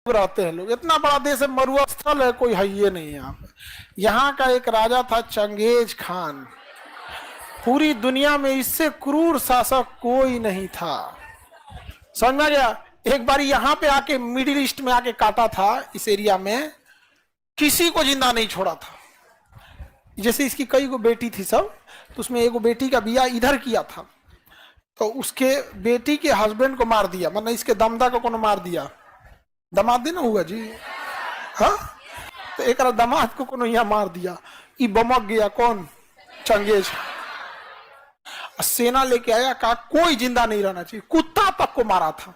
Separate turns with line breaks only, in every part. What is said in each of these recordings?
रहते हैं लोग। इतना बड़ा देश है, मरुआ स्थल है, कोई है ये नहीं यहाँ पे। यहाँ का एक राजा था चंगेज खान। पूरी दुनिया में इससे क्रूर शासक कोई नहीं था। समझ में गया। एक बार यहाँ पे आके मिडिल ईस्ट में आके काटा था, इस एरिया में किसी को जिंदा नहीं छोड़ा था। जैसे इसकी कई गो बेटी थी सब, तो उसमें एगो बेटी का बियाह इधर किया था, तो उसके बेटी के हस्बैंड को मार दिया, मतलब इसके दमदा को कोनो मार दिया। दमाद ना हुआ जी, हाँ, तो एक दमाद को कोनो यहाँ मार दिया। ई बमक गया कौन? चंगेज। सेना लेके आया, कहा कोई जिंदा नहीं रहना चाहिए, कुत्ता तक को मारा था।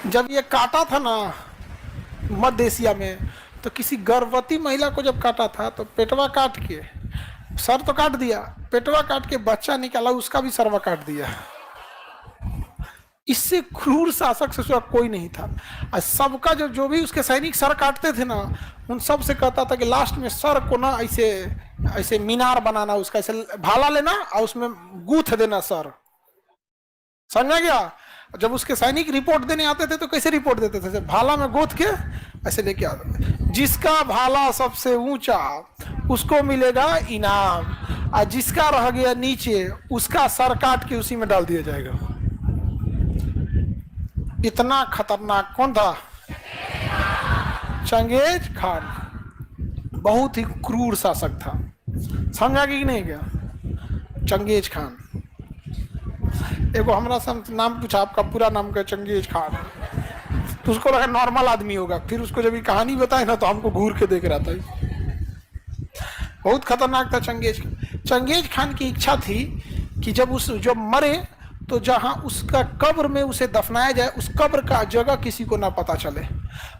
जब ये काटा था ना मध्य एशिया में, तो किसी गर्भवती महिला को जब काटा था तो पेटवा काट के, सर तो काट दिया, पेटवा काट के बच्चा निकाला, उसका भी सरवा काट दिया। इससे क्रूर शासक से कोई नहीं था। और सबका जो भी उसके सैनिक सर काटते थे ना, उन सब से कहता था कि लास्ट में सर को ना ऐसे ऐसे मीनार बनाना, उसका ऐसे भाला लेना और उसमें गूंथ देना सर। समझा गया। जब उसके सैनिक रिपोर्ट देने आते थे तो कैसे रिपोर्ट देते थे? भाला में गोद के ऐसे लेके आते थे। जिसका भाला सबसे ऊंचा उसको मिलेगा इनाम, और जिसका रह गया नीचे उसका सर काट के उसी में डाल दिया जाएगा। इतना खतरनाक कौन था? Genghis Khan. बहुत ही क्रूर शासक था। समझा कि नहीं क्या? Genghis Khan. एगो हमरा से नाम पूछा, आपका पूरा नाम क्या? Genghis Khan. तो उसको लगा नॉर्मल आदमी होगा, फिर उसको जब ये कहानी बताए ना तो हमको घूर के देख रहा था। बहुत खतरनाक था चंगेज खान। चंगेज खान की इच्छा थी कि जब मरे तो जहां उसका कब्र में उसे दफनाया जाए, उस कब्र का जगह किसी को ना पता चले।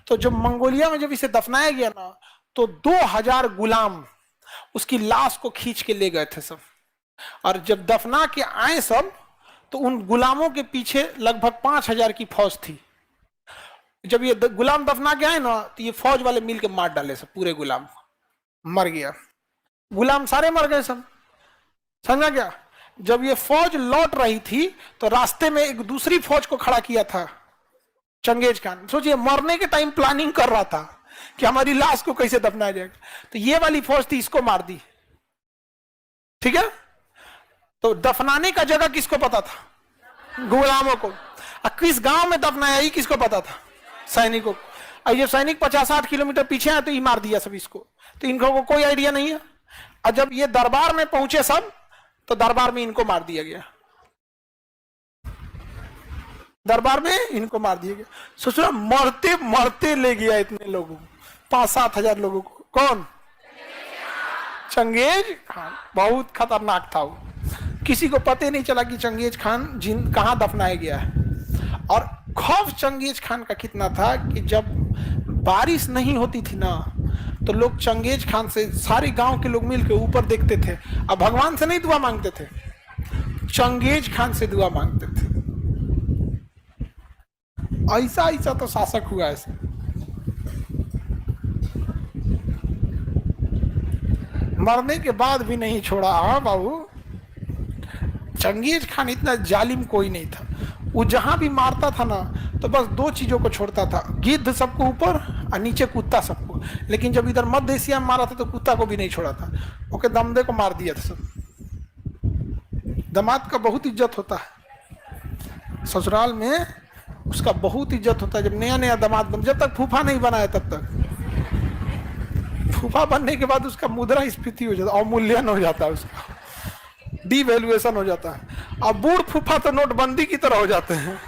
तो जब मंगोलिया में जब इसे दफनाया गया ना, तो 2000 गुलाम उसकी लाश को खींच के ले गए थे सब। और जब दफना के आए सब, तो उन गुलामों के पीछे लगभग 5000 की फौज थी। जब ये गुलाम दफना के आए ना, तो ये फौज वाले मिल के मार डाले सब, पूरे गुलाम मर गया। गुलाम सारे मर गए सब। समझा क्या? जब ये फौज लौट रही थी तो रास्ते में एक दूसरी फौज को खड़ा किया था चंगेज खान। सोचिए, मरने के टाइम प्लानिंग कर रहा था कि हमारी लाश को कैसे दफनाया जाएगा। तो ये वाली फौज थी, इसको मार दी। ठीक है। तो दफनाने का जगह किसको पता था? गुलामों को। और किस गांव में दफनाया ही किसको पता था? सैनिकों को। और ये सैनिक 50-60 किलोमीटर पीछे आए तो ये मार दिया सब इसको, तो इनको को कोई आइडिया नहीं है। और जब ये दरबार में पहुंचे सब, तो दरबार में इनको मार दिया गया। दरबार में इनको मार दिया गया। सोचो, मरते मरते ले गया इतने लोगों को, 5-7 हजार लोगों को। कौन? Genghis Khan. बहुत खतरनाक था वो। किसी को पता नहीं चला कि चंगेज खान कहां दफनाया गया है। और खौफ चंगेज खान का कितना था कि जब बारिश नहीं होती थी ना, तो लोग चंगेज खान से, सारे गांव के लोग मिलकर ऊपर देखते थे। अब भगवान से नहीं दुआ मांगते थे, चंगेज खान से दुआ मांगते थे। ऐसा ऐसा तो शासक हुआ ऐसे। मरने के बाद भी नहीं छोड़ा। हाँ बाबू, चंगेज खान इतना जालिम कोई नहीं था। वो जहां भी मारता था ना, तो बस 2 चीजों को छोड़ता था, गिद्ध सबको ऊपर और नीचे कुत्ता सबको। लेकिन जब इधर मध्य एशिया में मारा था तो कुत्ता को भी नहीं छोड़ा था। ओके, दमदे को मार दिया था सब। दामाद का बहुत इज्जत होता है ससुराल में, उसका बहुत इज्जत होता है। जब नया नया दामाद बन, जब तक फूफा नहीं बना है तब तक। फूफा बनने के बाद उसका मुद्रा स्फीति हो जाता है, अवमूल्यन हो जाता है, उसका डिवैल्यूएशन हो जाता है। अब बूढ़ फूफा तो नोटबंदी की तरह हो जाते हैं।